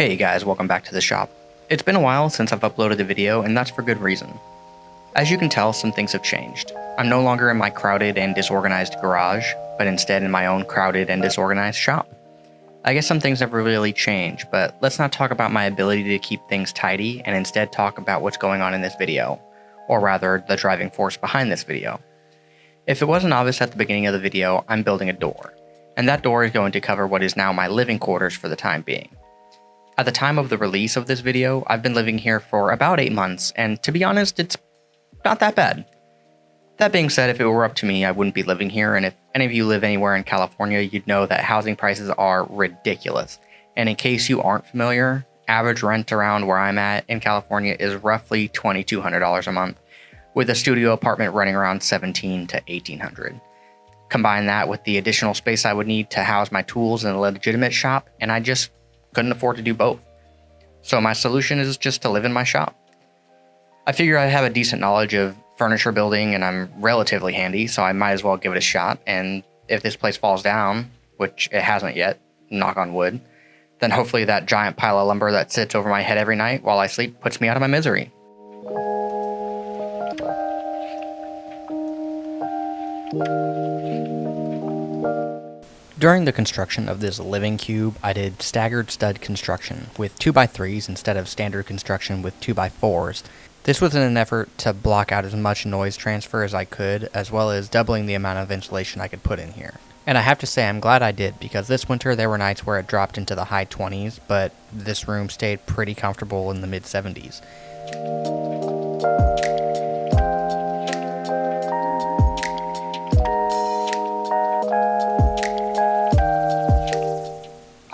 Hey guys, welcome back to the shop. It's been a while since I've uploaded a video, and that's for good reason. As you can tell, some things have changed. I'm no longer in my crowded and disorganized garage, but instead in my own crowded and disorganized shop. I guess some things never really change, but let's not talk about my ability to keep things tidy and instead talk about what's going on in this video, or rather, the driving force behind this video. If it wasn't obvious at the beginning of the video, I'm building a door, and that door is going to cover what is now my living quarters for the time being. At the time of the release of this video, I've been living here for about 8 months, and to be honest, it's not that bad. That being said, if it were up to me, I wouldn't be living here, and if any of you live anywhere in California, you'd know that housing prices are ridiculous. And in case you aren't familiar, average rent around where I'm at in California is roughly $2,200 a month, with a studio apartment running around $1,700 to $1,800. Combine that with the additional space I would need to house my tools in a legitimate shop, and I just couldn't afford to do both. So my solution is just to live in my shop. I figure I have a decent knowledge of furniture building and I'm relatively handy, so I might as well give it a shot. And if this place falls down, which it hasn't yet, knock on wood, then hopefully that giant pile of lumber that sits over my head every night while I sleep puts me out of my misery. During the construction of this living cube, I did staggered stud construction with 2x3s instead of standard construction with 2x4s. This was in an effort to block out as much noise transfer as I could, as well as doubling the amount of insulation I could put in here. And I have to say I'm glad I did, because this winter there were nights where it dropped into the high 20s, but this room stayed pretty comfortable in the mid 70s.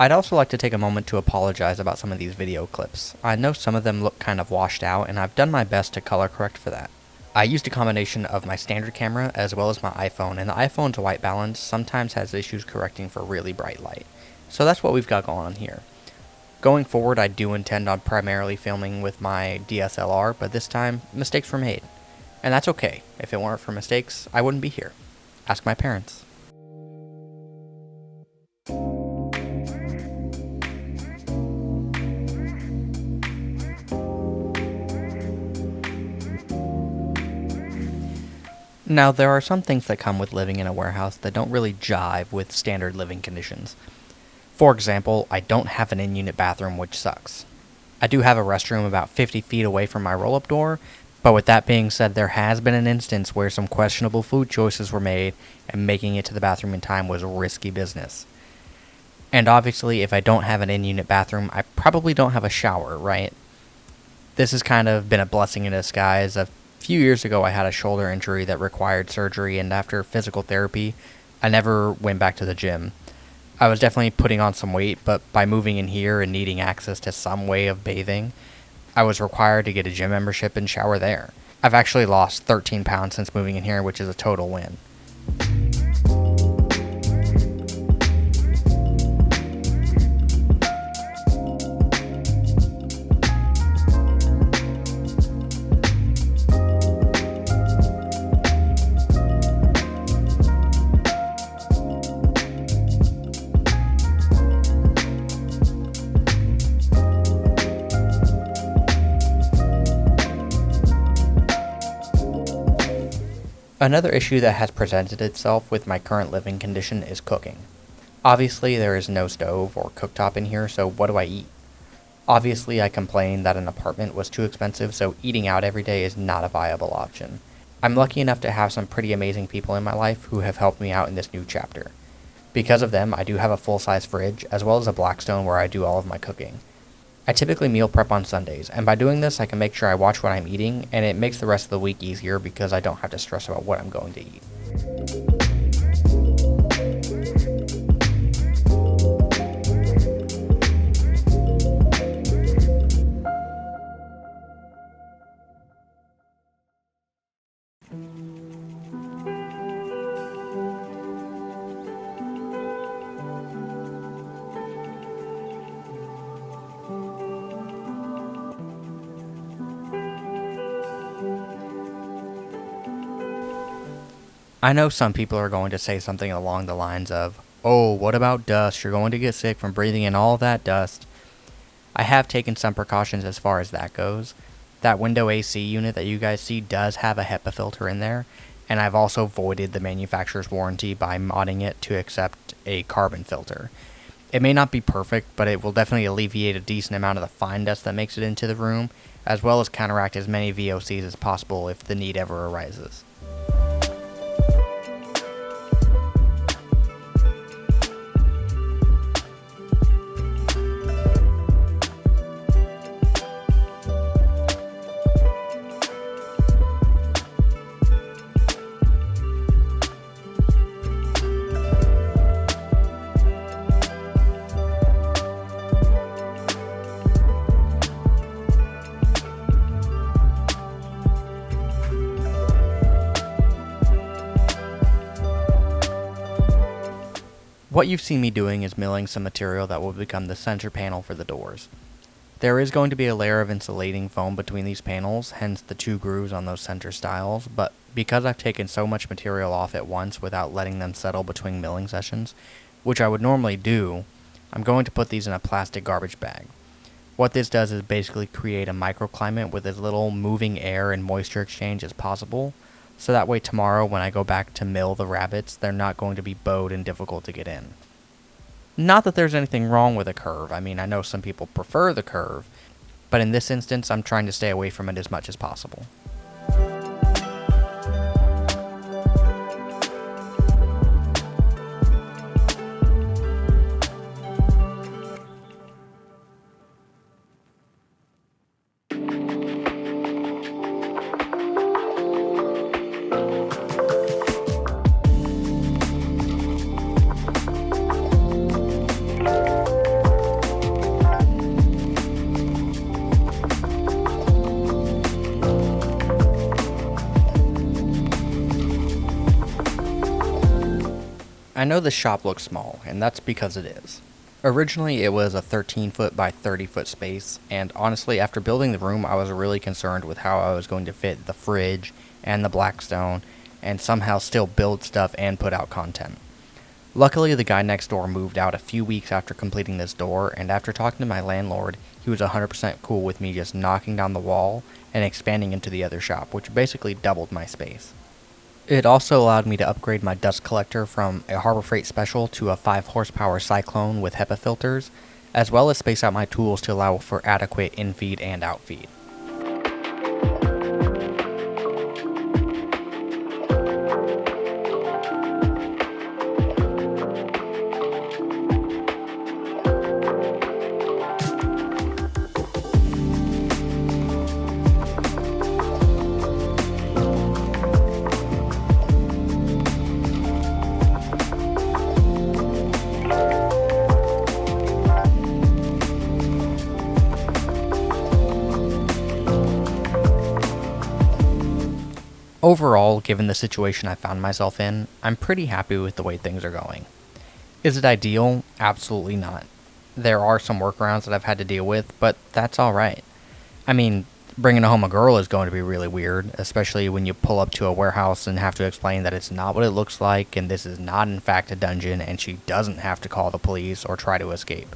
I'd also like to take a moment to apologize about some of these video clips. I know some of them look kind of washed out, and I've done my best to color correct for that. I used a combination of my standard camera as well as my iPhone, and the iPhone's white balance sometimes has issues correcting for really bright light. So that's what we've got going on here. Going forward, I do intend on primarily filming with my DSLR, but this time, mistakes were made. And that's okay. If it weren't for mistakes, I wouldn't be here. Ask my parents. Now, there are some things that come with living in a warehouse that don't really jive with standard living conditions. For example, I don't have an in-unit bathroom, which sucks. I do have a restroom about 50 feet away from my roll-up door, but with that being said, there has been an instance where some questionable food choices were made, and making it to the bathroom in time was risky business. And obviously, if I don't have an in-unit bathroom, I probably don't have a shower, right? This has kind of been a blessing in disguise. A few years ago, I had a shoulder injury that required surgery, and after physical therapy, I never went back to the gym. I was definitely putting on some weight, but by moving in here and needing access to some way of bathing, I was required to get a gym membership and shower there. I've actually lost 13 pounds since moving in here, which is a total win. Another issue that has presented itself with my current living condition is cooking. Obviously, there is no stove or cooktop in here, so what do I eat? Obviously, I complained that an apartment was too expensive, so eating out every day is not a viable option. I'm lucky enough to have some pretty amazing people in my life who have helped me out in this new chapter. Because of them, I do have a full-size fridge, as well as a Blackstone where I do all of my cooking. I typically meal prep on Sundays, and by doing this I can make sure I watch what I'm eating, and it makes the rest of the week easier because I don't have to stress about what I'm going to eat. I know some people are going to say something along the lines of, "Oh, what about dust? You're going to get sick from breathing in all that dust." I have taken some precautions as far as that goes. That window AC unit that you guys see does have a HEPA filter in there, and I've also voided the manufacturer's warranty by modding it to accept a carbon filter. It may not be perfect, but it will definitely alleviate a decent amount of the fine dust that makes it into the room, as well as counteract as many VOCs as possible if the need ever arises. What you've seen me doing is milling some material that will become the center panel for the doors. There is going to be a layer of insulating foam between these panels, hence the 2 grooves on those center stiles, but because I've taken so much material off at once without letting them settle between milling sessions, which I would normally do, I'm going to put these in a plastic garbage bag. What this does is basically create a microclimate with as little moving air and moisture exchange as possible, so that way tomorrow when I go back to mill the rabbets, they're not going to be bowed and difficult to get in. Not that there's anything wrong with a curve. I mean, I know some people prefer the curve, but in this instance, I'm trying to stay away from it as much as possible. I know the shop looks small, and that's because it is. Originally, it was a 13-foot by 30-foot space, and honestly, after building the room, I was really concerned with how I was going to fit the fridge and the Blackstone, and somehow still build stuff and put out content. Luckily, the guy next door moved out a few weeks after completing this door, and after talking to my landlord, he was 100% cool with me just knocking down the wall and expanding into the other shop, which basically doubled my space. It also allowed me to upgrade my dust collector from a Harbor Freight Special to a 5 horsepower Cyclone with HEPA filters, as well as space out my tools to allow for adequate infeed and outfeed. Overall, given the situation I found myself in, I'm pretty happy with the way things are going. Is it ideal? Absolutely not. There are some workarounds that I've had to deal with, but that's alright. I mean, bringing home a girl is going to be really weird, especially when you pull up to a warehouse and have to explain that it's not what it looks like and this is not in fact a dungeon and she doesn't have to call the police or try to escape.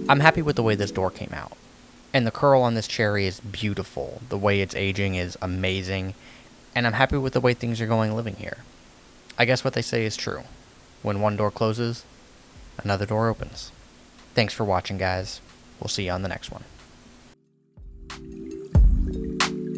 I'm happy with the way this door came out. And the curl on this cherry is beautiful. The way it's aging is amazing. And I'm happy with the way things are going living here. I guess what they say is true. When one door closes, another door opens. Thanks for watching, guys. We'll see you on the next one.